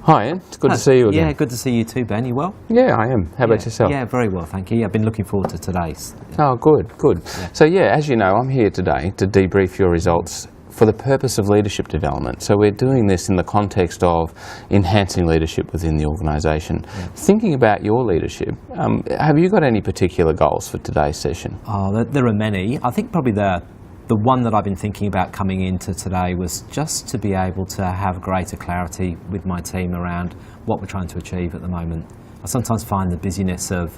Hi, Ian. It's good to see you again. Yeah, good to see you too, Ben. You well? Yeah, I am. How about yourself? Yeah, very well, thank you. Yeah, I've been looking forward to today's. Oh, good. Yeah. So, as you know, I'm here today to debrief your results for the purpose of leadership development. So we're doing this in the context of enhancing leadership within the organisation. Yeah. Thinking about your leadership, have you got any particular goals for today's session? Oh, there are many. I think probably the one that I've been thinking about coming into today was just to be able to have greater clarity with my team around what we're trying to achieve at the moment. I sometimes find the busyness of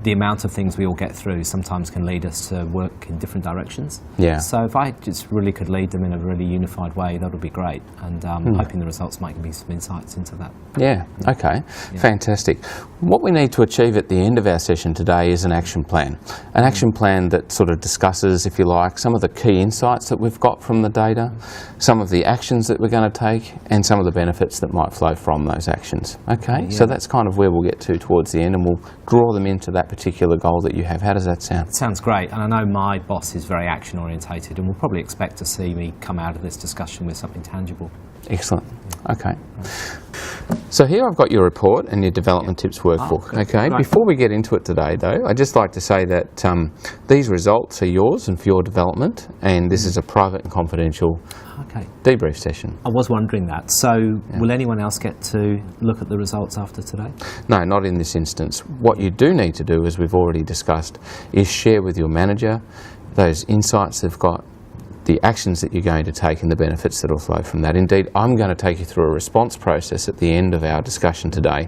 the amount of things we all get through sometimes can lead us to work in different directions. Yeah. So if I just really could lead them in a really unified way, that would be great. And hoping the results might give me some insights into that. Yeah, okay. Yeah. Fantastic. What we need to achieve at the end of our session today is an action plan. An action plan that sort of discusses, if you like, some of the key insights that we've got from the data, some of the actions that we're going to take, and some of the benefits that might flow from those actions. Okay, yeah. So that's kind of where we'll get to towards the end, and we'll draw them into that particular goal that you have. How does that sound? It sounds great, and I know my boss is very action orientated and will probably expect to see me come out of this discussion with something tangible. Excellent. Okay. So here I've got your report and your development tips workbook. Oh, okay. Great. Before we get into it today, though, I'd just like to say that these results are yours and for your development, and this is a private and confidential debrief session. I was wondering that. So will anyone else get to look at the results after today? No, not in this instance. What you do need to do, as we've already discussed, is share with your manager those insights they've got, the actions that you're going to take and the benefits that will flow from that. Indeed, I'm going to take you through a response process at the end of our discussion today,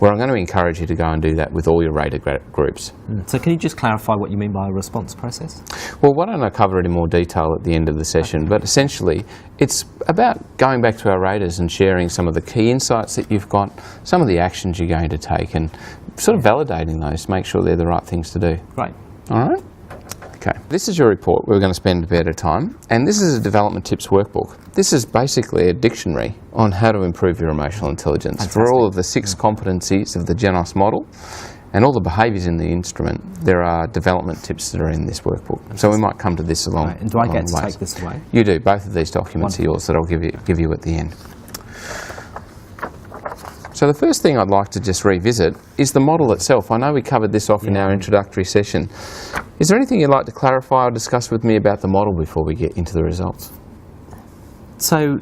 where I'm going to encourage you to go and do that with all your rated groups. So can you just clarify what you mean by a response process? Well, why don't I cover it in more detail at the end of the session, but essentially it's about going back to our raters and sharing some of the key insights that you've got, some of the actions you're going to take, and sort of validating those to make sure they're the right things to do. Right. All right? Okay, this is your report. We're going to spend a bit of time, and this is a development tips workbook. This is basically a dictionary on how to improve your emotional intelligence. Fantastic. For all of the 6 competencies of the Genos model and all the behaviours in the instrument, there are development tips that are in this workbook. Fantastic. So we might come to this along. Right. And do I get to take this away? You do. Both of these documents are yours that I'll give you at the end. So the first thing I'd like to just revisit is the model itself. I know we covered this off in our introductory session. Is there anything you'd like to clarify or discuss with me about the model before we get into the results? So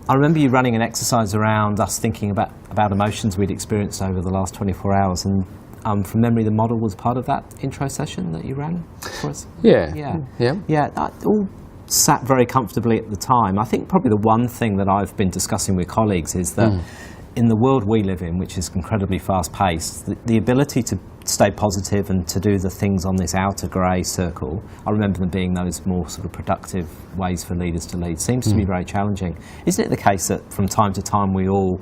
I remember you running an exercise around us thinking about emotions we'd experienced over the last 24 hours, and from memory the model was part of that intro session that you ran for us? Yeah. That all sat very comfortably at the time. I think probably the one thing that I've been discussing with colleagues is that in the world we live in, which is incredibly fast-paced, the ability to stay positive and to do the things on this outer grey circle, I remember them being those more sort of productive ways for leaders to lead, seems to be very challenging. Isn't it the case that from time to time we all,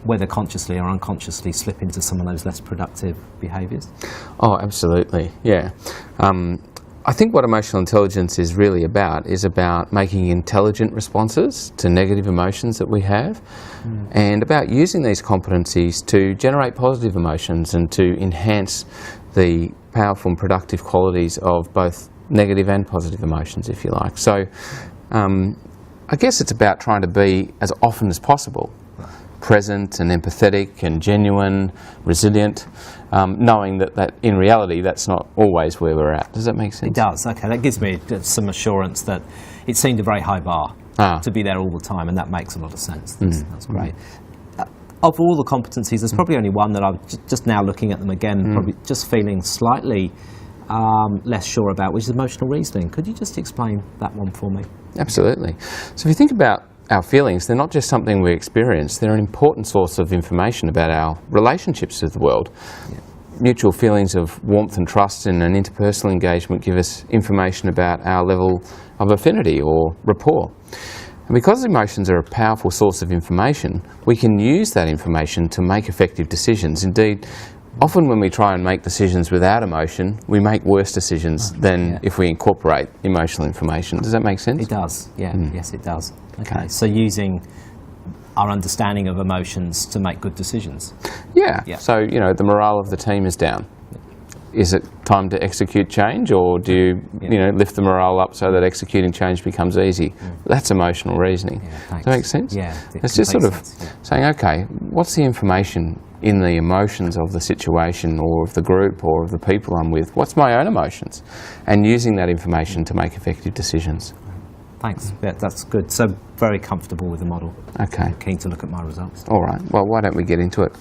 whether consciously or unconsciously, slip into some of those less productive behaviours? Oh, absolutely, yeah. I think what emotional intelligence is really about is about making intelligent responses to negative emotions that we have, and about using these competencies to generate positive emotions and to enhance the powerful and productive qualities of both negative and positive emotions, if you like. So I guess it's about trying to be, as often as possible, present and empathetic and genuine, resilient, knowing that in reality that's not always where we're at. Does that make sense? It does. Okay, that gives me some assurance that it seemed a very high bar to be there all the time, and that makes a lot of sense. That's great. Of all the competencies, there's probably only one that I'm just now looking at them again, probably just feeling slightly less sure about, which is emotional reasoning. Could you just explain that one for me? Absolutely. So if you think about our feelings, they're not just something we experience, they're an important source of information about our relationships with the world. Yeah. Mutual feelings of warmth and trust in an interpersonal engagement give us information about our level of affinity or rapport. And because emotions are a powerful source of information, we can use that information to make effective decisions. Indeed, often when we try and make decisions without emotion, we make worse decisions than if we incorporate emotional information. Does that make sense? It does, yeah. Yes, it does. Okay, so using our understanding of emotions to make good decisions. Yeah. So, the morale of the team is down. is it time to execute change, or do you lift the morale up so that executing change becomes easy? That's emotional reasoning. Does that make sense? Yeah. It's just sort of saying, okay, what's the information in the emotions of the situation or of the group or of the people I'm with? What's my own emotions? And using that information to make effective decisions. Thanks. Yeah, that's good. So very comfortable with the model. Okay. Keen to look at my results. All right. Well, why don't we get into it?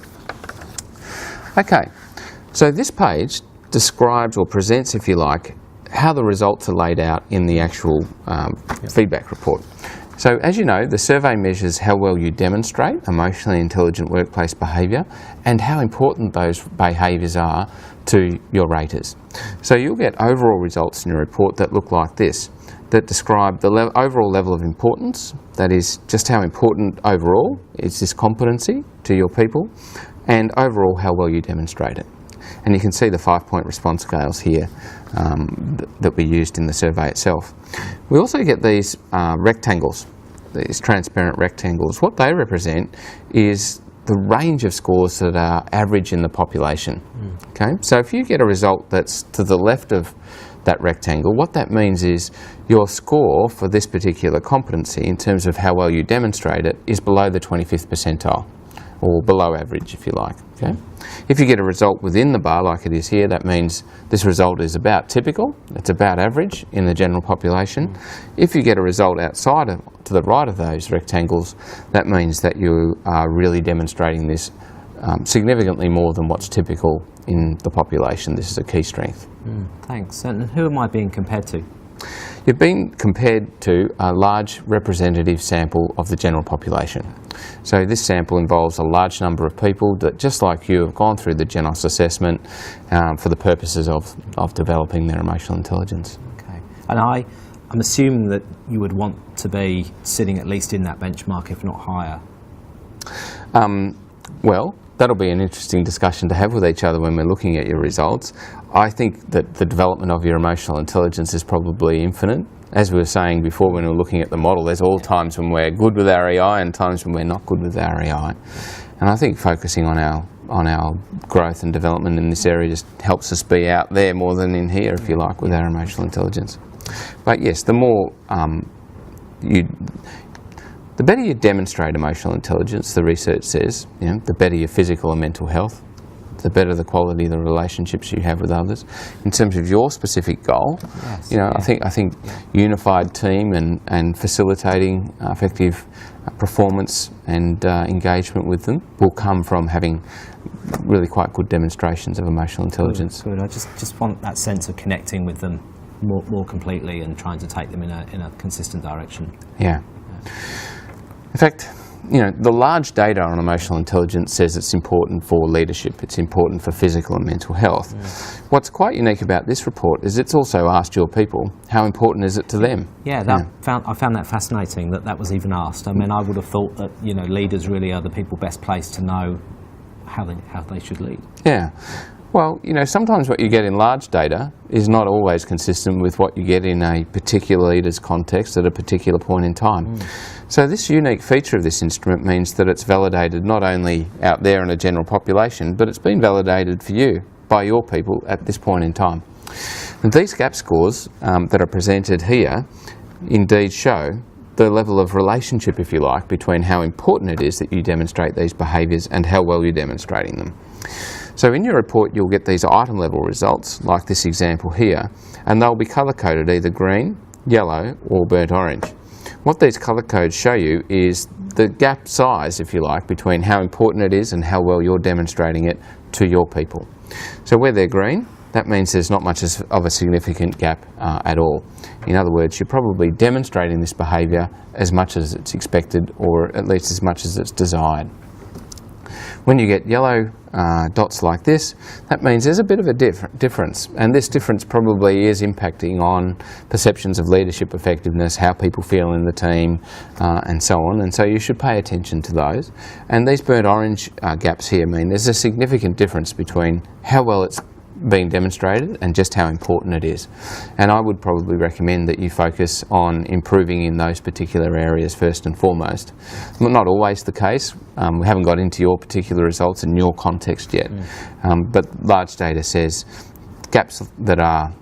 Okay. So this page describes or presents, if you like, how the results are laid out in the actual feedback report. So as you know, the survey measures how well you demonstrate emotionally intelligent workplace behaviour and how important those behaviours are to your raters. So you'll get overall results in your report that look like this, that describe the overall level of importance, that is just how important overall is this competency to your people, and overall how well you demonstrate it. And you can see the 5-point response scales here that we used in the survey itself. We also get these rectangles, these transparent rectangles. What they represent is the range of scores that are average in the population. Okay, so if you get a result that's to the left of that rectangle, what that means is your score for this particular competency in terms of how well you demonstrate it is below the 25th percentile, or below average if you like. Okay? If you get a result within the bar like it is here, that means this result is about typical, it's about average in the general population. If you get a result outside of, to the right of those rectangles, that means that you are really demonstrating this significantly more than what's typical in the population. This is a key strength. Thanks. And who am I being compared to? You're being compared to a large representative sample of the general population. So this sample involves a large number of people that, just like you, have gone through the Genos assessment for the purposes of developing their emotional intelligence. Okay. And I'm assuming that you would want to be sitting at least in that benchmark, if not higher. Well, that'll be an interesting discussion to have with each other when we're looking at your results. I think that the development of your emotional intelligence is probably infinite. As we were saying before when we were looking at the model, there's all times when we're good with our EI and times when we're not good with our EI. And I think focusing on our growth and development in this area just helps us be out there more than in here, if you like, with our emotional intelligence. But yes, the more the better you demonstrate emotional intelligence, the research says, the better your physical and mental health, the better the quality of the relationships you have with others. In terms of your specific goal, I think unified team and facilitating effective performance and engagement with them will come from having really quite good demonstrations of emotional intelligence. Good. I just want that sense of connecting with them more completely and trying to take them in a consistent direction. Yeah. In fact, the large data on emotional intelligence says it's important for leadership, it's important for physical and mental health. Yeah. What's quite unique about this report is it's also asked your people, how important is it to them? Yeah, I found that fascinating that was even asked. I mean, I would have thought that, leaders really are the people best placed to know how they should lead. Yeah. Well, sometimes what you get in large data is not always consistent with what you get in a particular leader's context at a particular point in time. So this unique feature of this instrument means that it's validated not only out there in a general population, but it's been validated for you by your people at this point in time. And these gap scores that are presented here indeed show the level of relationship, if you like, between how important it is that you demonstrate these behaviours and how well you're demonstrating them. So in your report you'll get these item level results, like this example here, and they'll be colour coded either green, yellow or burnt orange. What these colour codes show you is the gap size, if you like, between how important it is and how well you're demonstrating it to your people. So where they're green, that means there's not much of a significant gap at all. In other words, you're probably demonstrating this behaviour as much as it's expected, or at least as much as it's desired. When you get yellow dots like this, that means there's a bit of a difference, and this difference probably is impacting on perceptions of leadership effectiveness, how people feel in the team, and so on, and so you should pay attention to those. And these burnt orange gaps here mean there's a significant difference between how well it's being demonstrated and just how important it is. And I would probably recommend that you focus on improving in those particular areas first and foremost. Not always the case. We haven't got into your particular results in your context yet. But large data says gaps that are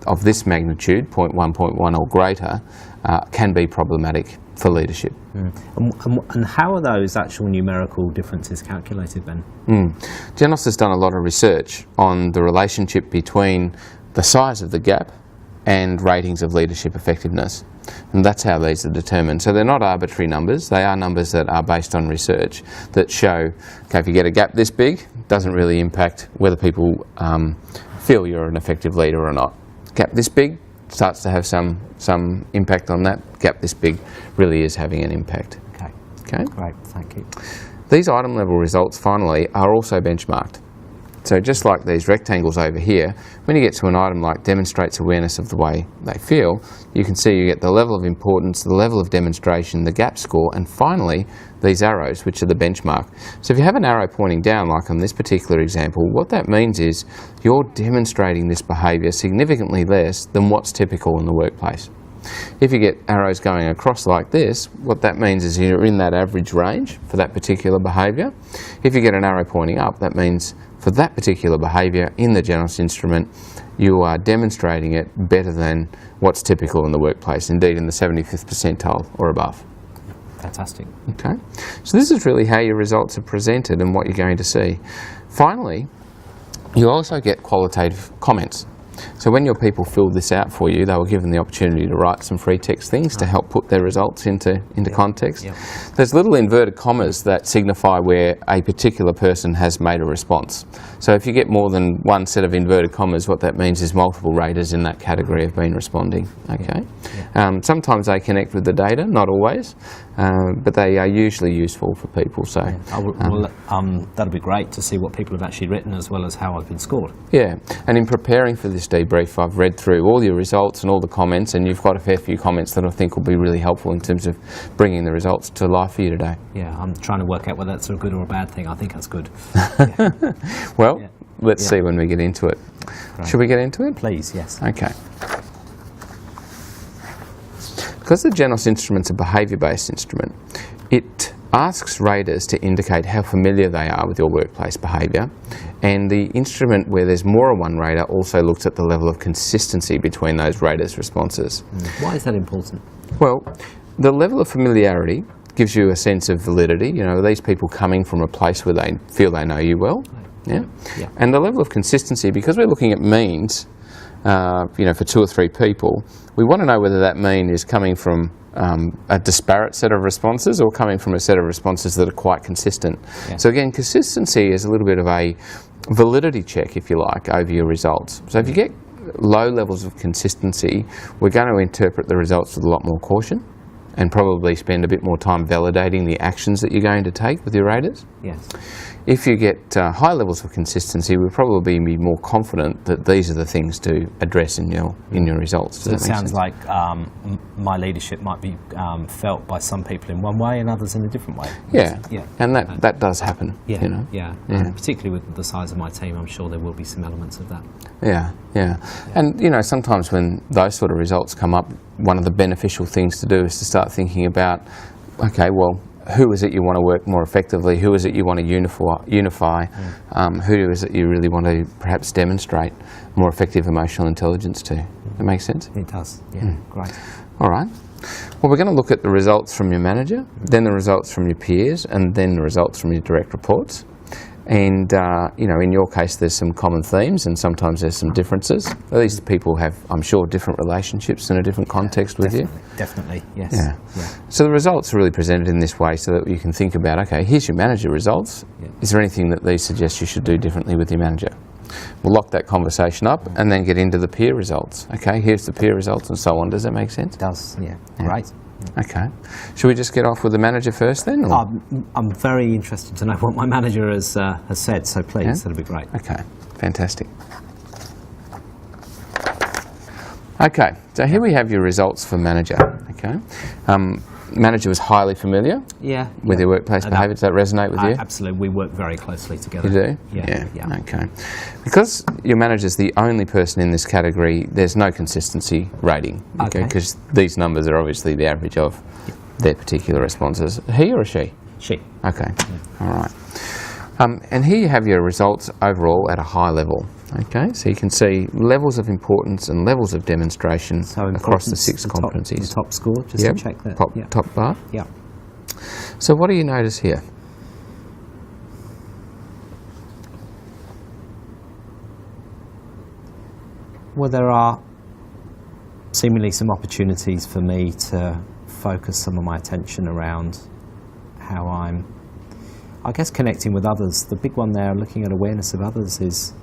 of this magnitude, 0.1, 0.1 or greater, can be problematic for leadership. And how are those actual numerical differences calculated then? Genos has done a lot of research on the relationship between the size of the gap and ratings of leadership effectiveness. And that's how these are determined. So they're not arbitrary numbers, they are numbers that are based on research that show, okay, if you get a gap this big, it doesn't really impact whether people feel you're an effective leader or not. Gap this big starts to have some impact on that. Gap this big really is having an impact. Okay? Great, thank you. These item level results finally are also benchmarked. So just like these rectangles over here, when you get to an item like demonstrates awareness of the way they feel, you can see you get the level of importance, the level of demonstration, the gap score, and finally these arrows, which are the benchmark. So if you have an arrow pointing down, like on this particular example, what that means is you're demonstrating this behaviour significantly less than what's typical in the workplace. If you get arrows going across like this, what that means is you're in that average range for that particular behaviour. If you get an arrow pointing up, that means for that particular behaviour in the Genos instrument, you are demonstrating it better than what's typical in the workplace, indeed in the 75th percentile or above. Fantastic. Okay, so this is really how your results are presented and what you're going to see. Finally, you also get qualitative comments. So when your people filled this out for you, they were given the opportunity to write some free text things to help put their results into context. There's little inverted commas that signify where a particular person has made a response. So if you get more than one set of inverted commas, what that means is multiple raters in that category have been responding. Okay. Sometimes they connect with the data, not always, but they are usually useful for people. So that'll be great to see what people have actually written as well as how I've been scored. Yeah, and in preparing for this debrief, I've read through all your results and all the comments, and you've got a fair few comments that I think will be really helpful in terms of bringing the results to life for you today. Yeah, I'm trying to work out whether that's a good or a bad thing. I think that's good. Well, let's see when we get into it. Great. Should we get into it? Please, yes. Okay. Because the Genos instrument's a behaviour-based instrument, it asks raters to indicate how familiar they are with your workplace behaviour, and the instrument where there's more than one rater also looks at the level of consistency between those raters' responses. Why is that important? Well, the level of familiarity gives you a sense of validity. You know, are these people coming from a place where they feel they know you well? Yeah. And the level of consistency, because we're looking at means, for 2 or 3 people, we want to know whether that mean is coming from a disparate set of responses or coming from a set of responses that are quite consistent. So again, consistency is a little bit of a validity check, if you like, over your results. So if you get low levels of consistency, we're going to interpret the results with a lot more caution and probably spend a bit more time validating the actions that you're going to take with your raters. Yes. If you get high levels of consistency, we'll probably be more confident that these are the things to address in your results. So it sounds like my leadership might be felt by some people in one way and others in a different way. Yeah, and that does happen. Yeah, you know? And particularly with the size of my team, I'm sure there will be some elements of that. Yeah. And sometimes when those sort of results come up, one of the beneficial things to do is to start thinking about, okay, well, who is it you want to work more effectively? Who is it you want to unify? Who is it you really want to perhaps demonstrate more effective emotional intelligence to? That makes sense? It does, yeah. Great. All right. Well, we're going to look at the results from your manager, then the results from your peers, and then the results from your direct reports. And, in your case, there's some common themes and sometimes there's some differences. These people have, I'm sure, different relationships in a different context with you. Definitely, yes. Yeah. So the results are really presented in this way so that you can think about, okay, here's your manager results. Is there anything that these suggest you should do differently with your manager? We'll lock that conversation up and then get into the peer results. Okay, here's the peer results and so on. Does that make sense? It does, yeah. Great. Okay. Should we just get off with the manager first then? I'm very interested to know what my manager has said, so please, that'll be great. Okay, fantastic. Okay, so here we have your results for manager. Okay. Manager was highly familiar with your workplace behaviour. Does that resonate with you? Absolutely. We work very closely together. You do? Yeah. Okay. Because your manager's the only person in this category, there's no consistency rating. Okay. Because these numbers are obviously the average of their particular responses. He or she? She. Okay. All right. And here you have your results overall at a high level. Okay, so you can see levels of importance and levels of demonstration across the 6 competencies. The top score, just to check that. Top bar. Yeah. So what do you notice here? Well, there are seemingly some opportunities for me to focus some of my attention around how I'm, I guess, connecting with others. The big one there, looking at awareness of others, is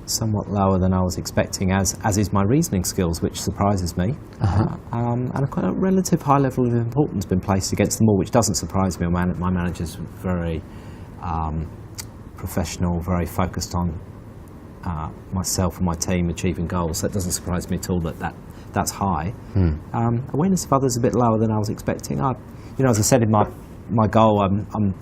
somewhat lower than I was expecting, as is my reasoning skills, which surprises me. And a quite a relative high level of importance been placed against them all, which doesn't surprise me. My manager's very professional, very focused on myself and my team achieving goals. That doesn't surprise me at all that's high. Awareness of others a bit lower than I was expecting. As I said in my goal, I'm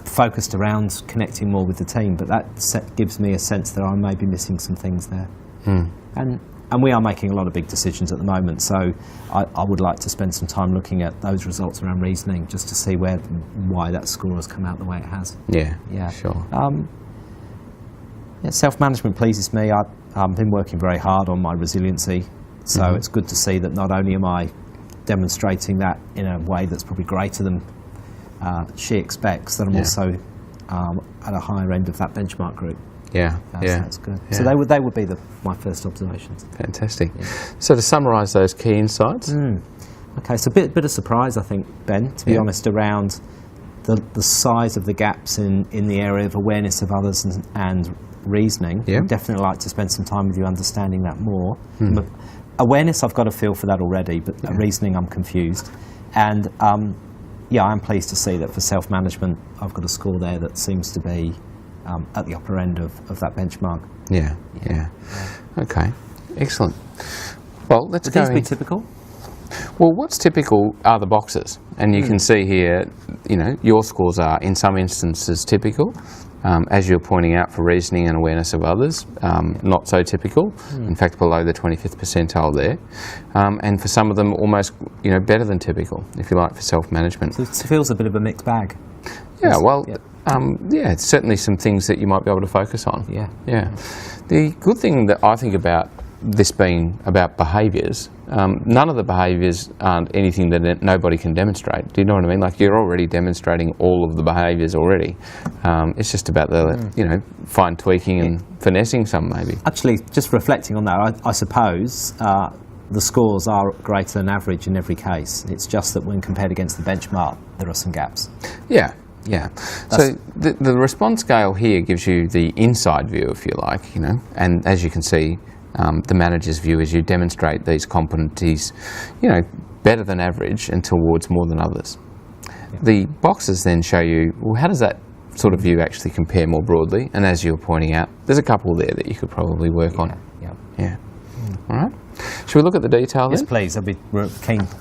focused around connecting more with the team, but that gives me a sense that I may be missing some things there. And we are making a lot of big decisions at the moment, so I would like to spend some time looking at those results around reasoning, just to see why that score has come out the way it has. Yeah, sure. Self-management pleases me. I've been working very hard on my resiliency, so it's good to see that not only am I demonstrating that in a way that's probably greater than she expects, that I'm also at a higher end of that benchmark group. That's good. Yeah. So they would be my first observations. Fantastic. So to summarise those key insights. Okay, so a bit of surprise, I think, Ben, to be honest, around the size of the gaps in the area of awareness of others and reasoning. I'd definitely like to spend some time with you understanding that more. Awareness, I've got a feel for that already, but reasoning, I'm confused. And I'm pleased to see that for self-management, I've got a score there that seems to be at the upper end of that benchmark. Yeah. Okay, excellent. Well, let's go. Would these be typical? Well, what's typical are the boxes, and you can see here, your scores are in some instances typical, as you're pointing out for reasoning and awareness of others, not so typical, in fact below the 25th percentile there, and for some of them almost better than typical, if you like, for self-management. So it feels a bit of a mixed bag. It's certainly some things that you might be able to focus on. The good thing that I think about this being about behaviours, none of the behaviours aren't anything that nobody can demonstrate. Do you know what I mean? Like, you're already demonstrating all of the behaviours already. It's just about the fine tweaking and finessing some, maybe. Actually, just reflecting on that, I suppose the scores are greater than average in every case. It's just that when compared against the benchmark, there are some gaps. Yeah. So the response scale here gives you the inside view, if you like, and as you can see, the manager's view is you demonstrate these competencies, better than average and towards more than others. The boxes then show you, well, how does that sort of view actually compare more broadly? And as you were pointing out, there's a couple there that you could probably work on. All right. Should we look at the detail then? Yes, please. I'd be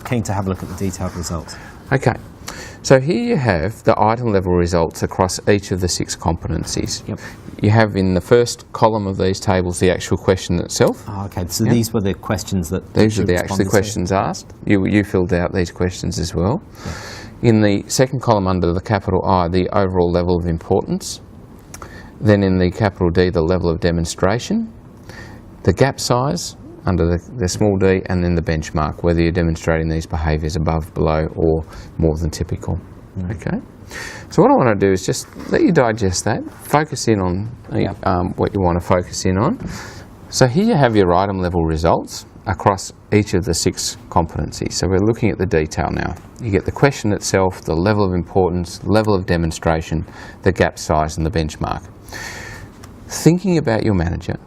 keen to have a look at the detailed results. Okay. So here you have the item level results across each of the 6 competencies. You have in the first column of these tables the actual question itself. Okay, so these were the questions that... These are the actual questions asked. You filled out these questions as well. In the second column under the capital I, the overall level of importance. Then in the capital D, the level of demonstration. The gap size under the small d, and then the benchmark, whether you're demonstrating these behaviours above, below, or more than typical. Okay. So what I want to do is just let you digest that, focus in on what you want to focus in on. So here you have your item level results across each of the 6 competencies. So we're looking at the detail now. You get the question itself, the level of importance, level of demonstration, the gap size, and the benchmark. Thinking about your manager,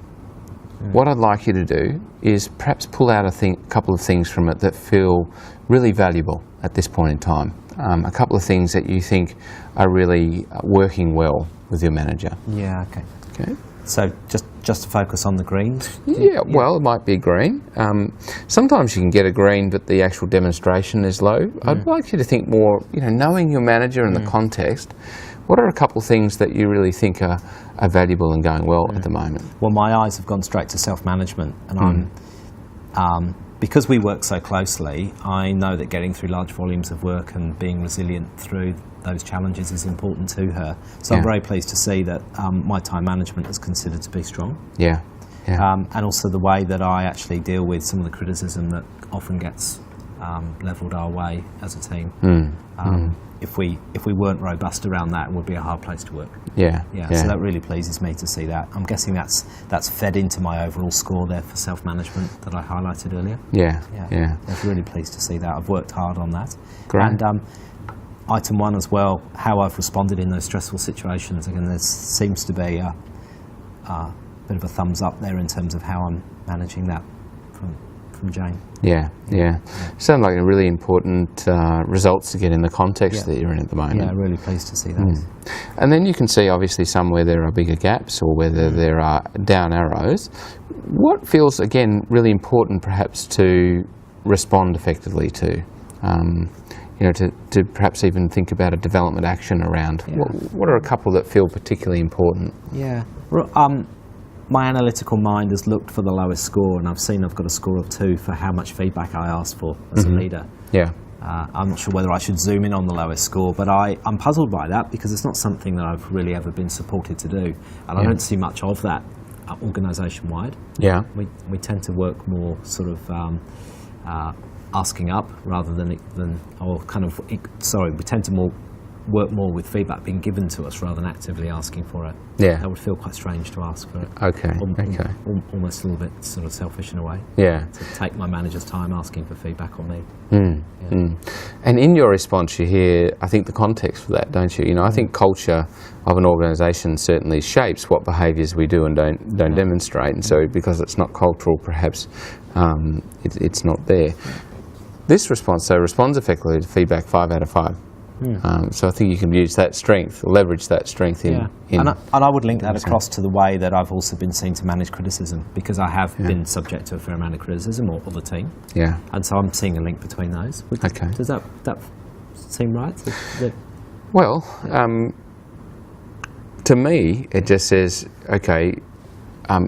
what I'd like you to do is perhaps pull out a couple of things from it that feel really valuable at this point in time. A couple of things that you think are really working well with your manager. Okay. So just to focus on the greens? Well, it might be green. Sometimes you can get a green, but the actual demonstration is low. I'd like you to think more, knowing your manager and the context, what are a couple of things that you really think are valuable and going well at the moment? Well, my eyes have gone straight to self-management, and because we work so closely, I know that getting through large volumes of work and being resilient through those challenges is important to her. So I'm very pleased to see that my time management is considered to be strong. Yeah. And also the way that I actually deal with some of the criticism that often gets levelled our way as a team. If we weren't robust around that, it would be a hard place to work. Yeah. So that really pleases me to see that. I'm guessing that's fed into my overall score there for self-management that I highlighted earlier. Yeah. I'm really pleased to see that. I've worked hard on that. Great. And item 1 as well, how I've responded in those stressful situations. Again, there seems to be a bit of a thumbs up there in terms of how I'm managing that from Jane. Yeah. Sounds like a really important results to get in the context that you're in at the moment. Yeah, really pleased to see those. And then you can see obviously some where there are bigger gaps or whether there are down arrows. What feels, again, really important perhaps to respond effectively to? To perhaps even think about a development action around. What are a couple that feel particularly important? Yeah. My analytical mind has looked for the lowest score, and I've seen I've got a score of 2 for how much feedback I asked for as a leader. Yeah. I'm not sure whether I should zoom in on the lowest score, but I'm puzzled by that because it's not something that I've really ever been supported to do, and I don't see much of that organisation-wide. Yeah. We tend to work more sort of asking up rather than we tend to work more with feedback being given to us rather than actively asking for it. Yeah. That would feel quite strange to ask for it. Okay. Almost a little bit sort of selfish in a way. Yeah. To take my manager's time asking for feedback on me. And in your response, you hear, I think, the context for that, don't you? I think culture of an organisation certainly shapes what behaviours we do and don't demonstrate, and so because it's not cultural, perhaps it's not there. This response, responds effectively to feedback 5 out of 5. So I think you can use that strength, leverage that strength in and I would link that across to the way that I've also been seen to manage criticism, because I have been subject to a fair amount of criticism, or the team. Yeah. And so I'm seeing a link between those. Okay. Does that seem right? Well, to me, it just says, okay,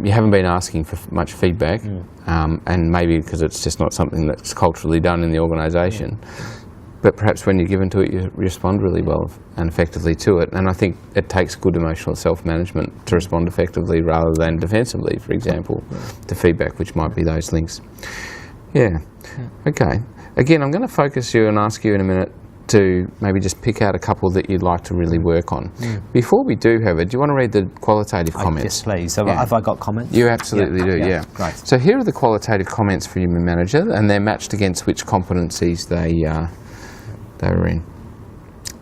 you haven't been asking for much feedback, and maybe because it's just not something that's culturally done in the organisation. But perhaps when you're given to it, you respond really well and effectively to it. And I think it takes good emotional self-management to respond effectively rather than defensively, for example, to feedback, which might be those links. Yeah. Okay. Again, I'm going to focus you and ask you in a minute to maybe just pick out a couple that you'd like to really work on. Before we do, however, do you want to read the qualitative comments? Yes, please. Have I got comments? You absolutely do, yeah. Great. So here are the qualitative comments for human manager, and they're matched against which competencies they were in.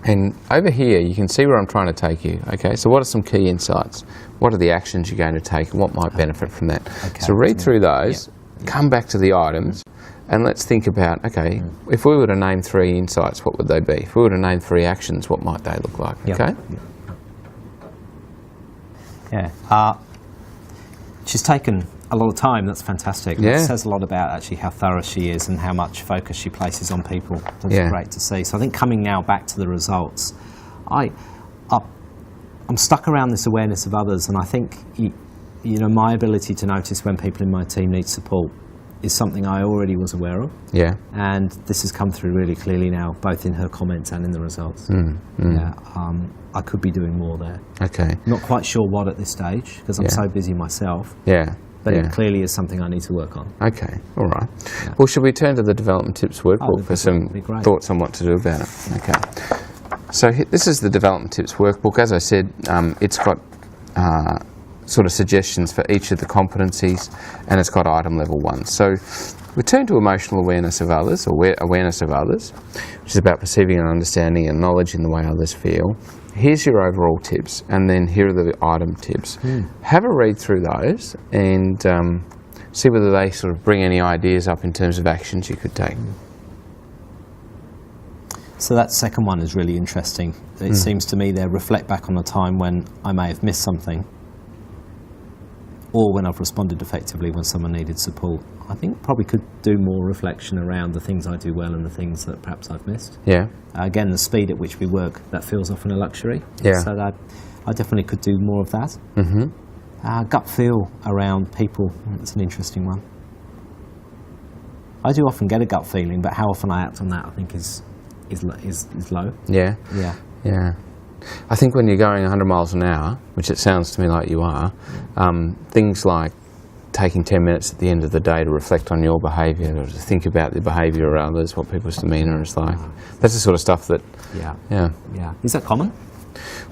And over here, you can see where I'm trying to take you. Okay, so what are some key insights? What are the actions you're going to take, and what might benefit from that? Okay. So read through those, come back to the items, and let's think about, okay, if we were to name 3 insights, what would they be? If we were to name 3 actions, what might they look like? Okay? She's taken a lot of time. That's fantastic. Yeah. It says a lot about actually how thorough she is and how much focus she places on people. That's great to see. So I think coming now back to the results, I'm stuck around this awareness of others, and I think my ability to notice when people in my team need support is something I already was aware of. Yeah. And this has come through really clearly now, both in her comments and in the results. I could be doing more there. Okay. Not quite sure what at this stage, because I'm so busy myself. Yeah. But it clearly is something I need to work on. Okay, all right. Yeah. Well, should we turn to the development tips workbook for some thoughts on what to do about it? Okay. So this is the development tips workbook. As I said, it's got sort of suggestions for each of the competencies, and it's got item level 1. So we turn to emotional awareness of others, or awareness of others, which is about perceiving and understanding and knowledge in the way others feel. Here's your overall tips, and then here are the item tips. Have a read through those and see whether they sort of bring any ideas up in terms of actions you could take. So that second one is really interesting. It seems to me they reflect back on a time when I may have missed something, or when I've responded effectively when someone needed support. I think probably could do more reflection around the things I do well and the things that perhaps I've missed. Yeah. Again, the speed at which we work, that feels often a luxury. Yeah. So that I definitely could do more of that. Gut feel around people, that's an interesting one. I do often get a gut feeling, but how often I act on that, I think, is low. Yeah. Yeah. Yeah. I think when you're going 100 miles an hour, which it sounds to me like you are, things like taking 10 minutes at the end of the day to reflect on your behaviour, or to think about the behaviour of others, what people's demeanour is like. That's the sort of stuff that... Yeah. Is that common?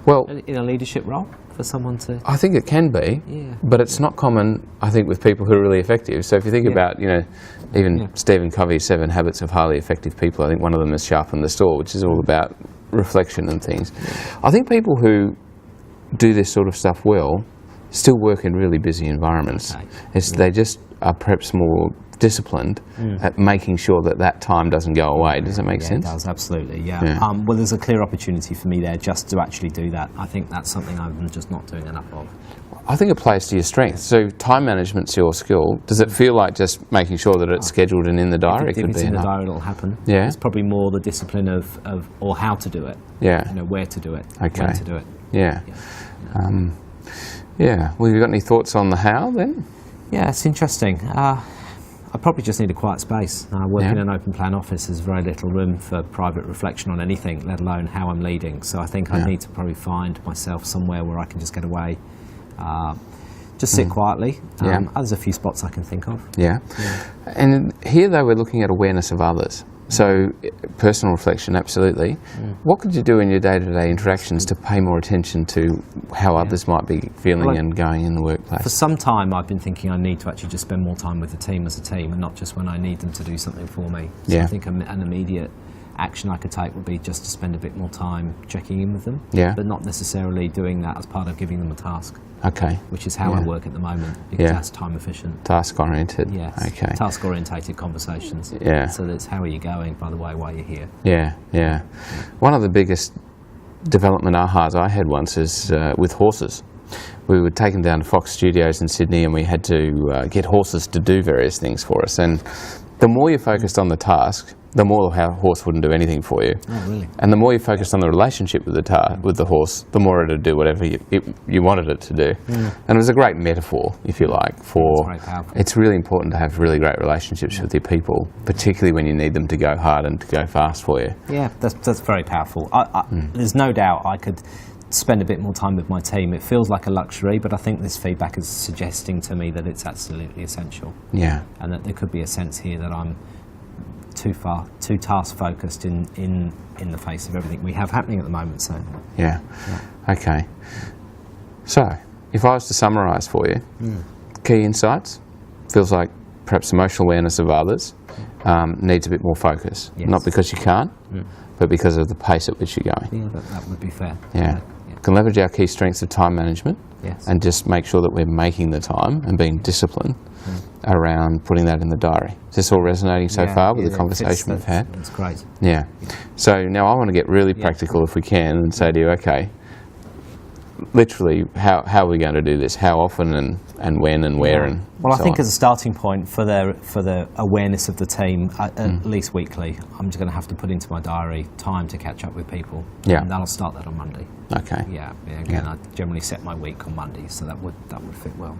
Well, in a leadership role for someone to... I think it can be, but it's not common, I think, with people who are really effective. So if you think about, even Stephen Covey's 7 Habits of Highly Effective People, I think one of them is Sharpen the Saw, which is all about reflection and things. I think people who do this sort of stuff well still work in really busy environments. They just are perhaps more disciplined at making sure that time doesn't go away. Does that make sense? It does, absolutely, well, there's a clear opportunity for me there just to actually do that. I think that's something I'm just not doing enough of. I think it plays to your strength. So time management's your skill. Does it feel like just making sure that it's scheduled and in the diary? If it's in the diary, it'll happen. Yeah. It's probably more the discipline of or how to do it. Yeah. Where to do it. Okay. When to do it. Yeah. Well, have you got any thoughts on the how then? Yeah, it's interesting. I probably just need a quiet space. I work in an open plan office. There's very little room for private reflection on anything, let alone how I'm leading. So I think I need to probably find myself somewhere where I can just get away, just sit quietly. There's a few spots I can think of. Yeah. And here, though, we're looking at awareness of others. So personal reflection, absolutely. What could you do in your day-to-day interactions to pay more attention to how others might be feeling and going in the workplace? For some time I've been thinking I need to actually just spend more time with the team as a team and not just when I need them to do something for me. So I think an immediate action I could take would be just to spend a bit more time checking in with them, but not necessarily doing that as part of giving them a task. Okay. Which is how I work at the moment, because that's time efficient. Task oriented. Yes. Okay. Task orientated conversations. Yeah. So that's how are you going, by the way, while you're here. Yeah. One of the biggest development ahas I had once is with horses. We were taken down to Fox Studios in Sydney and we had to get horses to do various things for us. And the more you're focused on the task, the more the horse wouldn't do anything for you. Oh, really? And the more you focused on the relationship with the horse, the more it would do whatever you wanted it to do. And it was a great metaphor, if you like, for it's really important to have really great relationships with your people, particularly when you need them to go hard and to go fast for you. Yeah, that's very powerful. There's no doubt I could spend a bit more time with my team. It feels like a luxury, but I think this feedback is suggesting to me that it's absolutely essential. Yeah. And that there could be a sense here that I'm too task focused in the face of everything we have happening at the moment. So Okay. So if I was to summarise for you, key insights feels like perhaps emotional awareness of others needs a bit more focus. Not because you can't, but because of the pace at which you're going. Yeah, that would be fair. Can leverage our key strengths of time management and just make sure that we're making the time and being disciplined around putting that in the diary. Is this all resonating so far with the conversation we've had? That's great. Yeah. So now I want to get really practical if we can and say to you, okay, literally, how are we going to do this? How often and when and where and well, so I think on? as a starting point for the awareness of the team, at least weekly, I'm just going to have to put into my diary time to catch up with people. Yeah. And that'll start that on Monday. Okay. Again, I generally set my week on Monday, so that would fit well.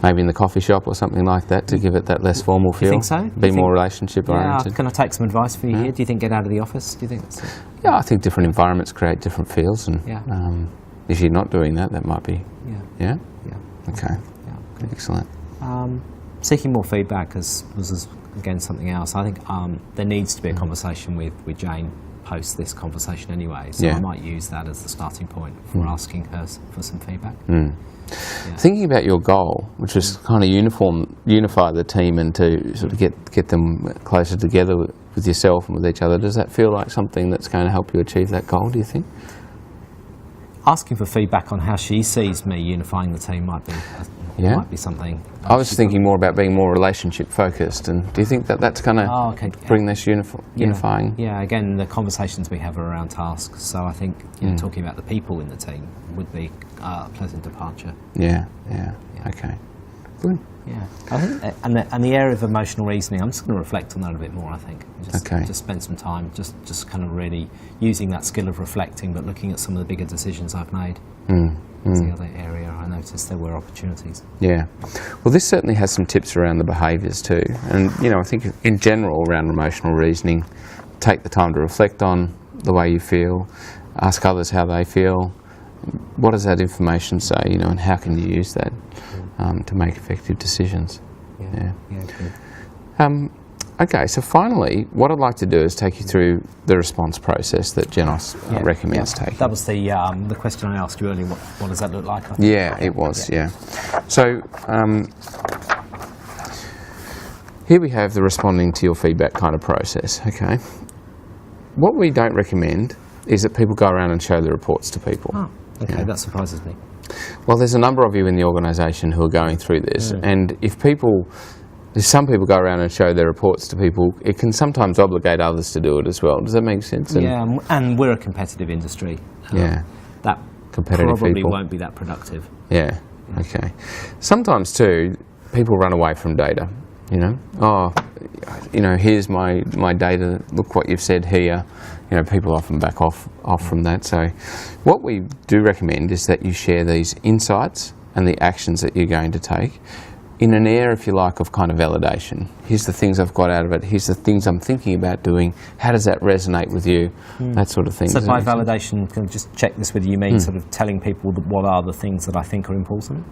Maybe in the coffee shop or something like that to give it that less formal feel. You think so? Be more relationship oriented. Can I take some advice from you here? Do you think get out of the office? Do you think that's it? Yeah, I think different environments create different feels, and if you're not doing that, that might be. Yeah. Okay. Yeah. Excellent. Seeking more feedback was again something else. I think there needs to be a conversation with Jane post this conversation anyway. So I might use that as the starting point for asking her for some feedback. Thinking about your goal, which was kind of unify the team and to sort of get them closer together with yourself and with each other, does that feel like something that's going to help you achieve that goal, do you think? Asking for feedback on how she sees me unifying the team might be something. I was thinking more about being more relationship focused, and do you think that that's going to bring this unifying? Yeah, again, the conversations we have are around tasks, so I think talking about the people in the team would be a pleasant departure. Yeah. Okay. Good. Yeah, I think, and the area of emotional reasoning, I'm just going to reflect on that a bit more. I think just spend some time, just kind of really using that skill of reflecting, but looking at some of the bigger decisions I've made. was the other area I noticed there were opportunities. Yeah. Well, this certainly has some tips around the behaviours too. And, I think in general around emotional reasoning, take the time to reflect on the way you feel, ask others how they feel. What does that information say, and how can you use that to make effective decisions? Yeah, good. Okay, so finally, what I'd like to do is take you through the response process that Genos recommends taking. That was the question I asked you earlier. What does that look like? Yeah, it was, yeah. So here we have the responding to your feedback kind of process, okay? What we don't recommend is that people go around and show the reports to people. Oh, okay, that surprises me. Well, there's a number of you in the organisation who are going through this, and if some people go around and show their reports to people, it can sometimes obligate others to do it as well. Does that make sense? And we're a competitive industry. That competitive probably people won't be that productive. Yeah, okay. Sometimes too, people run away from data, here's my data, look what you've said here. People often back off from that. So what we do recommend is that you share these insights and the actions that you're going to take in an air, if you like, of kind of validation. Here's the things I've got out of it. Here's the things I'm thinking about doing. How does that resonate with you? That sort of thing. So by validation, can I just check this with you, mean sort of telling people what are the things that I think are important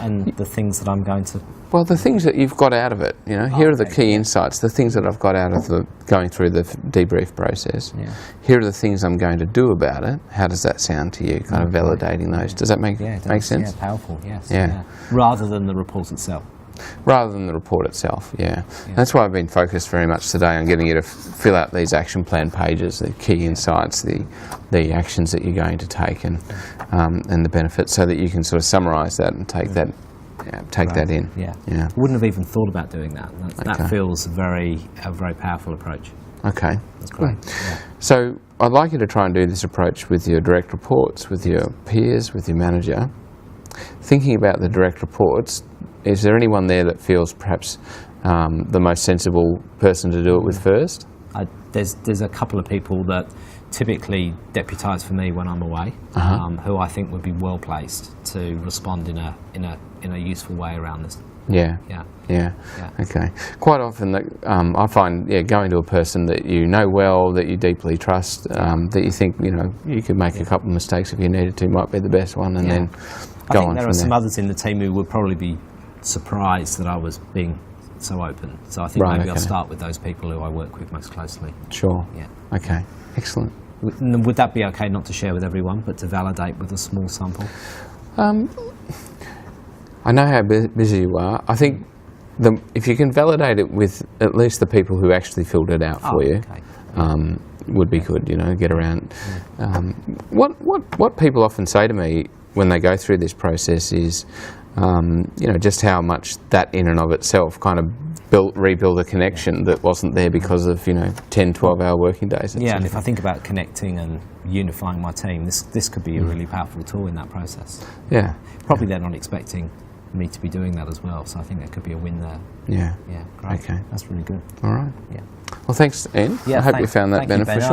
and the things that I'm going to... Well, the things that you've got out of it, here are the key insights, the things that I've got out of going through the debrief process. Yeah. Here are the things I'm going to do about it. How does that sound to you? Kind of validating those. Does that make sense? Yeah, powerful, yes. Yeah. Rather than the report itself. Rather than the report itself, yeah. That's why I've been focused very much today on getting you to fill out these action plan pages, the key insights, the actions that you're going to take and the benefits, so that you can sort of summarise that and take that in. Yeah. Wouldn't have even thought about doing that. That feels a very powerful approach. Okay. That's great. Yeah. So I'd like you to try and do this approach with your direct reports, with your peers, with your manager. Thinking about the direct reports, is there anyone there that feels perhaps the most sensible person to do it with first? There's a couple of people that typically deputise for me when I'm away, who I think would be well placed to respond in a useful way around this. Yeah. Okay. Quite often, I find going to a person that you know well, that you deeply trust, that you think you could make a couple of mistakes if you needed to, might be the best one, and then go on from there. I think there are some others in the team who would probably be surprised that I was being so open. So I think maybe I'll start with those people who I work with most closely. Sure. Yeah. Okay. Excellent. Would that be okay not to share with everyone, but to validate with a small sample? I know how busy you are. I think if you can validate it with at least the people who actually filled it out for you, would be good. Get around. What people often say to me when they go through this process is, just how much that in and of itself kind of rebuild a connection that wasn't there because of 10, 12-hour working days. Yeah, and if I think about connecting and unifying my team, this could be a really powerful tool in that process. Yeah. Probably they're not expecting me to be doing that as well, so I think there could be a win there. Yeah. Yeah, great. Okay. That's really good. All right. Yeah. Well, thanks, Ian. I hope you found that beneficial.